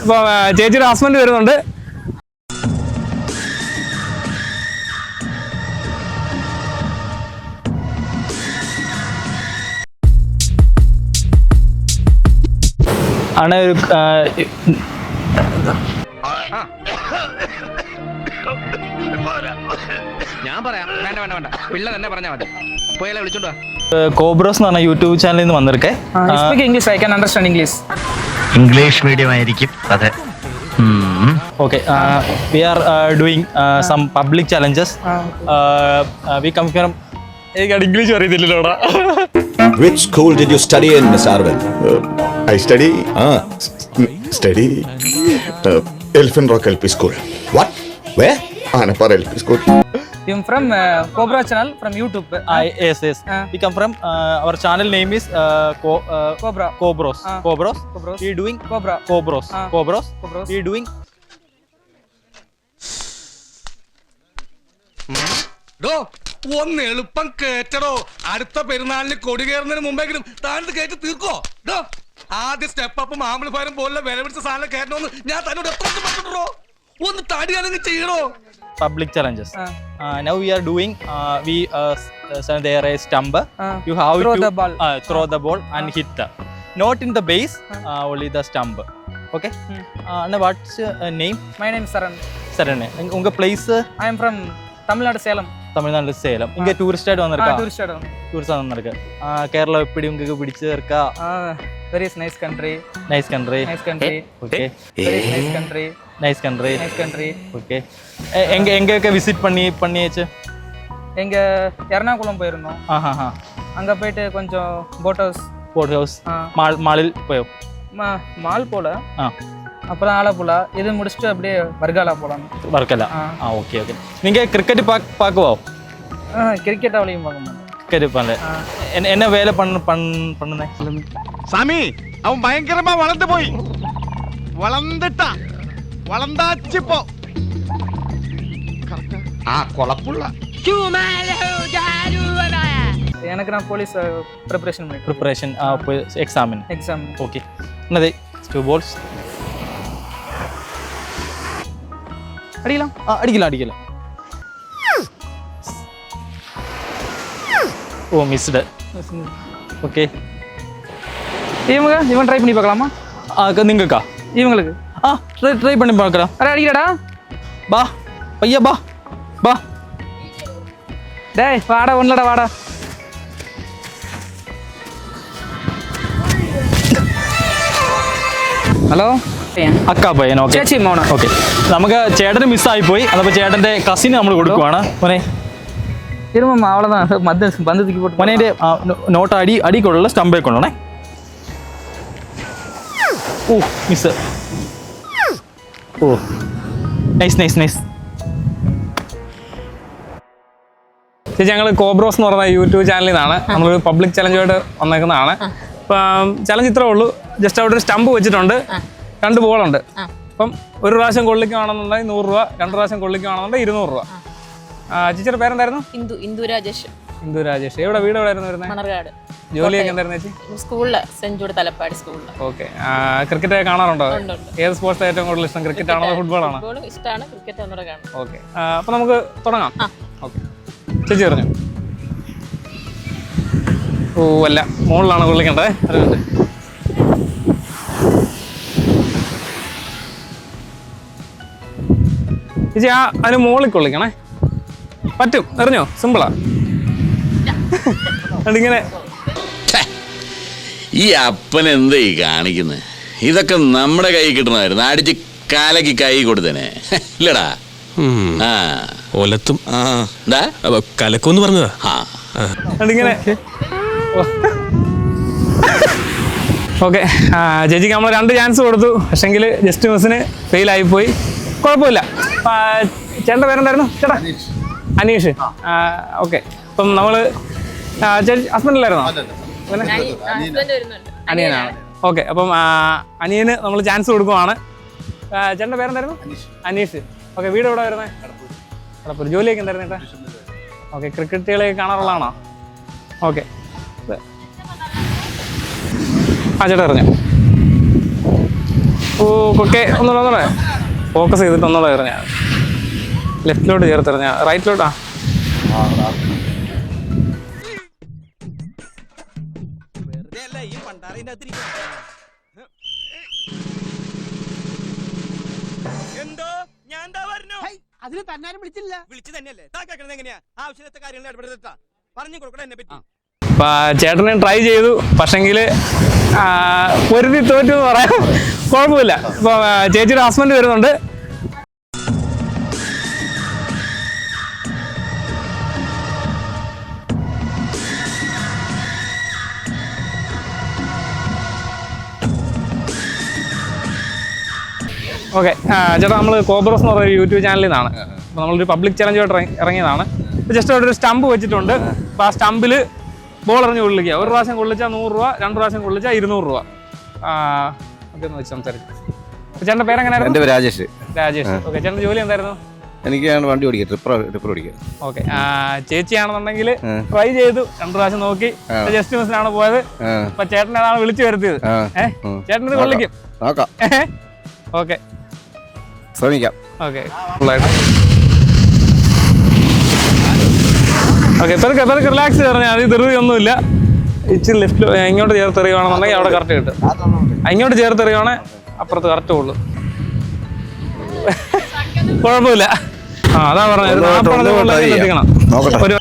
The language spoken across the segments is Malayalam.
അപ്പോൾ ചേച്ചിയുടെ ഹസ്ബൻഡ് വരുന്നുണ്ട്. ആണ് ഒരു ഞാൻ പറയാം. വേണ്ട വേണ്ട വേണ്ട, പിള്ള തന്നെ പറഞ്ഞാൽ മതി. പോയാലേ വിളിച്ചോണ്ടോ. കോബ്രോസ് എന്ന് പറഞ്ഞ യൂട്യൂബ് ചാനലിൽ നിന്ന് വന്നിരിക്കേ. Speak English, I can understand English. English medium ആയിരിക്കും. അതെ. Okay, we are doing some public challenges. We come from. English അറിയത്തില്ലല്ലോടാ. Which school did you study in, Miss Arvind? I study Elephant Rock LP School. What? Where? Anapar LP School. I'm from Cobra channel from YouTube. Yes. We come from our channel name is Cobra. Cobros. Cobros. We doing Cobra. Cobros. Cobros. We doing. ഡോ ഒന്ന് എളുപ്പം കേറ്റടോ. അടുത്ത പെരുന്നാളിന് കൊടി കയറുന്നതിന് മുമ്പെങ്കിലും താഴത്ത് കയറ്റി തീർക്കോ. ഡോ ആദ്യ സ്റ്റെപ്പ് അപ്പ് ആംബിളിഫയറും പോലുള്ള വില പിടിച്ച സാധനം കയറ്റണമെന്ന് ഞാൻ തന്നോട് എത്ര പറഞ്ഞിട്ടോ. ഒന്ന് തടിയാണെങ്കിൽ ചെയ്യണോ. Public challenges. Now we are doing. There is stump. You have throw to the ball. Throw the ball and hit. Not in the base. Only the stump. Okay. And what's your name? My name is Saran. Saran. Unga place? I am from Tamil Nadu, Salem. Tamil Nadu, Salem. Inge tourist ആയിട്ട് വന്നിരിക്കാ. Tourist ആയിട്ട് ടൂറിസ്റ്റ് വന്നിരിക്കാ. കേരളം എപ്പിടി உங்களுக்கு പിടിച്ചു തീർക്കാ. Very nice country. Nice country. Nice country. Okay. Very nice country. Nice country. Nice country. Okay. எங்க விசிட் பண்ணியாச்சு? எங்க எர்ணாகுளம் போயிருந்தோம். அங்க போயிட்டு கொஞ்சம் போட் ஹவுஸ் மாலில் போயோ. மால் போல. அப்புறம் ஆலப்புழா இது முடிச்சுட்டு அப்படியே வர்காலா போலாம். வர்காலா. ஓகே. நீங்க கிரிக்கெட் பார்க்கவோ? கிரிக்கெட் அவளையும் பார்க்க மாட்டேன். கிரிக்கெட் பண்ணல. என்ன வேலை பண்ணுனே? சாமி அவன் பயங்கரமா வளர்ந்து போய் வளர்ந்துட்டான். வளர்ந்தாச்சு போ. കൊളപ്പുള്ള எனக்கு நான் போலீஸ் ப்ரிப்பரேஷன் எக்ஸாம். ஓகே. என்னது 2 balls. அடிக்கலாம். ஓ மிஸ்டு. ஓகே. இவன் ட்ரை பண்ணி பார்க்கலாமா? நீங்கக்கா இவங்களுக்கு ட்ரை பண்ணி பார்க்கலாம். அரே அடிக்கடா. பா பையா பா. டேய் வாடா ஒன்னடா வாடா. ഹലോ അക്കാ പയ്യൻ. ഓക്കെ. ചേച്ചി മോണ. ഓക്കെ. നമുക്ക് ചേട്ടന് മിസ്സായി പോയി. അതപ്പോൾ ചേട്ടൻ്റെ കസിന് നമ്മൾ കൊടുക്കുവാണ്. മോനെ ഇരുമ അവളെதான் പന്ത് തൂക്കി പോട്ട്. മോനെ നോട്ട് അടിക്കുള്ള സ്റ്റമ്പേ കൊണ്ടോണേ. ഓ മിസ്. ഓ നൈസ്. ചേച്ചി ഞങ്ങൾ കോബ്രോസ് എന്ന് പറയുന്ന യൂട്യൂബ് ചാനലിൽ നിന്നാണ്. നമ്മളൊരു പബ്ലിക് ചലഞ്ചുമായിട്ട് വന്നേക്കുന്നതാണ്. അപ്പം ചലഞ്ച് ഇത്രേ ഉള്ളൂ. ജസ്റ്റ് അവിടെ ഒരു സ്റ്റമ്പ് വെച്ചിട്ടുണ്ട്. 2 ബോളുണ്ട്. അപ്പം ഒരു പ്രാവശ്യം കൊള്ളിക്കുകയാണെന്നുണ്ടെങ്കിൽ 100 രൂപ, 2 പ്രാവശ്യം കൊള്ളിക്കുകയാണെന്നുണ്ടെങ്കിൽ 200 രൂപ. ചേച്ചിയുടെ പേരെന്തായിരുന്നു? ഇന്ദു രാജേഷ്. എവിടെ വീട് എവിടെയായിരുന്നു വരുന്നത്? മണർകാട്. ജോലിയൊക്കെ എന്തായിരുന്നു ചേച്ചി? സ്കൂളില് സെന്റ് ജൂഡ് തലപ്പാടി സ്കൂളിൽ. ഓക്കെ. ക്രിക്കറ്റ് കാണാറുണ്ടോ? ഏത് സ്പോർട്സ് ഏറ്റവും കൂടുതൽ ഇഷ്ടം? ക്രിക്കറ്റ് ആണോ ഫുട്ബോൾ ആണോ? ഫുട്ബോൾ ഇഷ്ടമാണ്, ക്രിക്കറ്റ് ഒന്നുകൂടെ കാണും. ഓക്കെ. അപ്പം നമുക്ക് തുടങ്ങാം. ഓക്കെ. ചേച്ചി പറഞ്ഞു. ഓ അല്ല, മുകളിലാണ് കൊള്ളിക്കേണ്ടത്. അതുകൊണ്ട് ചേച്ചി അതിന് മുകളിൽ കൊള്ളിക്കണേ. പറ്റും. എറിഞ്ഞോ? സിമ്പിളാ. അതിങ്ങനെ ഈ അപ്പൻ എന്താ ഈ കാണിക്കുന്നത്? ഇതൊക്കെ നമ്മുടെ കൈ കിട്ടണമായിരുന്നു. അടിച്ച് കാലക്ക് കൈ കൊടുത്തേനെ ഇല്ലടാ. ഒലത്തും എന്താ കലക്കൊന്ന് പറഞ്ഞതാ. അതിങ്ങനെ. ഓക്കെ. ചേച്ചിക്ക് നമ്മൾ 2 ചാൻസ് കൊടുത്തു. പക്ഷെങ്കിൽ ജസ്റ്റ് മിസ്സിന് ഫെയിലായിപ്പോയി. കുഴപ്പമില്ല. ചേട്ടൻ്റെ പേരെന്തായിരുന്നു? ചേട്ടാ അനീഷ്. ഓക്കെ. അപ്പം നമ്മൾ ചേച്ചി ഹസ്ബൻഡിലായിരുന്നോ? അനിയനാണ്. ഓക്കെ. അപ്പം അനിയന് നമ്മൾ ചാൻസ് കൊടുക്കുവാണ്. ചേട്ടൻ്റെ പേരെന്തായിരുന്നു? അനീഷ്. ഓക്കെ. വീട് എവിടെ വരുന്നത്? കടപ്പൂർ. ജോലിയൊക്കെ എന്തായിരുന്നു ചേട്ടാ? ഓക്കെ. ക്രിക്കറ്റ് കളിയൊക്കെ കാണാറുള്ളതാണോ? ഓക്കെ. ചേട്ടാ അറിഞ്ഞു. ഓ ഓക്കെ ഒന്നുകൂടെ ഫോക്കസ് ചെയ്തിട്ട് ഒന്നുകൂടെ എറിഞ്ഞാൽ ലെഫ്റ്റിലോട്ട് ചേർത്തെറിഞ്ഞാൽ റൈറ്റിലോട്ടാ. അതിന് തന്നാരും വിളിച്ചില്ല. വിളിച്ചു തന്നെയല്ലേ എങ്ങനെയാ ആവശ്യത്തെ കാര്യങ്ങൾ ഇടപെടുത്താ പറഞ്ഞു കൊടുക്കണം എന്നെ പറ്റി. ചേട്ടനെ ട്രൈ ചെയ്തു, പക്ഷെങ്കിൽ പൊരുതി തോറ്റു എന്ന് പറയാം. കുഴപ്പമില്ല. ഇപ്പോൾ ചേച്ചിയുടെ ഹസ്ബൻഡ് വരുന്നുണ്ട്. ഓക്കെ ചേട്ടാ, നമ്മൾ കോബ്രോസ് എന്ന് പറയുന്ന യൂട്യൂബ് ചാനലിൽ നിന്നാണ്. അപ്പോൾ നമ്മളൊരു പബ്ലിക് ചലഞ്ചായിട്ട് ഇറങ്ങിയതാണ്. ജസ്റ്റ് അവിടെ ഒരു സ്റ്റമ്പ് വെച്ചിട്ടുണ്ട്. അപ്പോൾ ആ സ്റ്റമ്പിൽ ബോൾ എറിഞ്ഞ് കൊള്ളിക്കുക. ഒരു പ്രാവശ്യം കൊള്ളിച്ചാൽ 100 രൂപ, 2 പ്രാവശ്യം കൊള്ളിച്ചാൽ 200 രൂപ. ഓക്കെ ഒന്ന് വെച്ച് സംസാരിച്ചു. അപ്പോൾ ചേട്ടൻ്റെ പേരെങ്ങനെയായിരുന്നു? എൻ്റെ പേര് രാജേഷ്. രാജേഷ്. ഓക്കെ, ചേട്ടൻ്റെ ജോലി എന്തായിരുന്നു? എനിക്ക് വണ്ടി ഓടിക്കുക, ട്രിപ്പർ ഓടിക്കുക. ഓക്കെ, ചേച്ചിയാണെന്നുണ്ടെങ്കിൽ ട്രൈ ചെയ്തു, 2 പ്രാവശ്യം നോക്കി, ജസ്റ്റ് മിസ്സിനാണ് പോയത്. അപ്പോൾ ചേട്ടൻ അതാണ് വിളിച്ചു വരുത്തിയത്. ചേട്ടനത് കൊള്ളിക്കും. നോക്കാം. ഓക്കെ, ശ്രമിക്കാം. ഓക്കെ ഓക്കെ, പെറുക്കെ റിലാക്സ് പറഞ്ഞാൽ മതി. ധൃതി ഒന്നുമില്ല. ഇച്ചിരി ലെഫ്റ്റ് ഇങ്ങോട്ട് ചേർത്തെറിയുവാണെന്നുണ്ടെങ്കിൽ അവിടെ കറക്റ്റ് കിട്ടും. ഇങ്ങോട്ട് ചേർത്തെറിയുവാണെങ്കിൽ അപ്പുറത്ത് കറക്റ്റ് ഉള്ളു. കുഴപ്പമില്ല. അതാ പറഞ്ഞത്, 40 എത്തിക്കണം. ഒരു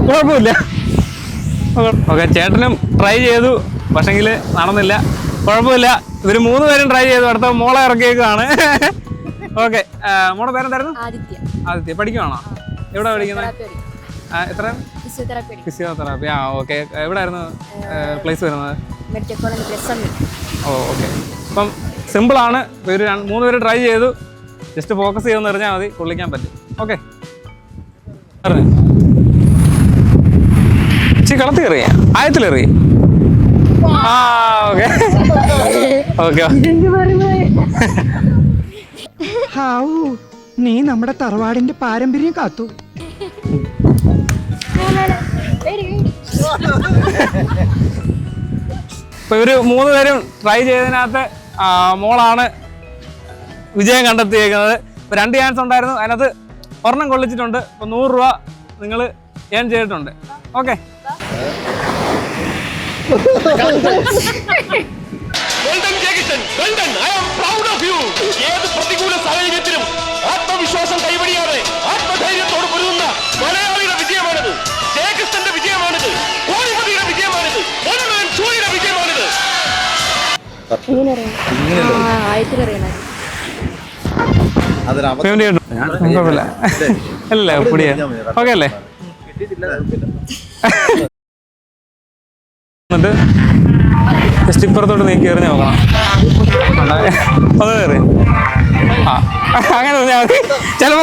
കുഴപ്പമില്ല. ഓക്കെ, ചേട്ടനും ട്രൈ ചെയ്തു, പക്ഷെങ്കിൽ നടന്നില്ല. കുഴപ്പമില്ല. ഇവർ 3 പേരും ട്രൈ ചെയ്തു. അടുത്ത മോളെ ഇറക്കിയേക്കാണ്. ഓക്കെ, മോളെ പേരെന്തായിരുന്നു? ആദിത്യ. പഠിക്കുവാണോ? എവിടെ പഠിക്കുന്നത്? എത്ര? ഫിസിയോതെറാപ്പി. ഓക്കെ. എവിടെയായിരുന്നു പ്ലേസ് വരുന്നത്? ഓക്കെ. അപ്പം സിമ്പിളാണ്. ഇവർ 3 പേര് ട്രൈ ചെയ്തു. ജസ്റ്റ് ഫോക്കസ് ചെയ്തെന്ന് എറിഞ്ഞാൽ മതി, കൊള്ളിക്കാൻ പറ്റും. ഓക്കെ, ഇച്ചിരി കളത്തി എറിയ, ആയത്തിലെറിയ. Okay okay. നീ നമ്മുടെ തറവാടിന്റെ പാരമ്പര്യം കാത്തു. ഇപ്പൊ ഇവര് 3 പേരും ട്രൈ ചെയ്തതിനകത്ത് മോളാണ് വിജയം കണ്ടെത്തിയേക്കുന്നത്. ഇപ്പൊ 2 ചാൻസ് ഉണ്ടായിരുന്നു, അതിനകത്ത് ഒരെണ്ണം കൊള്ളിച്ചിട്ടുണ്ട്. ഇപ്പൊ 100 രൂപ നിങ്ങൾ ഏൺ ചെയ്തിട്ടുണ്ട്. ഓക്കെ, പ്രതികൂല സാഹചര്യത്തിലും ആത്മവിശ്വാസം കൈവടിയാതെ ആത്മധൈര്യത്തോട് പൊരുതുന്ന മലയാളിയുടെ വിജയമാണിത്. ജയകൃഷ്ണന്റെ വിജയമാണിത്. കോടിപതിയുടെ വിജയമാണിത്. സൂര്യയുടെ വിജയമാണിത്. അല്ലേ പൊടിയ? ഓക്കെ അല്ലേ? എന്നിട്ട് ജസ്റ്റ് ഇപ്പുറത്തോട്ട് നീക്കി എറിഞ്ഞ് നോക്കണം. ഒന്ന് കയറി അങ്ങനെ ചിലപ്പോ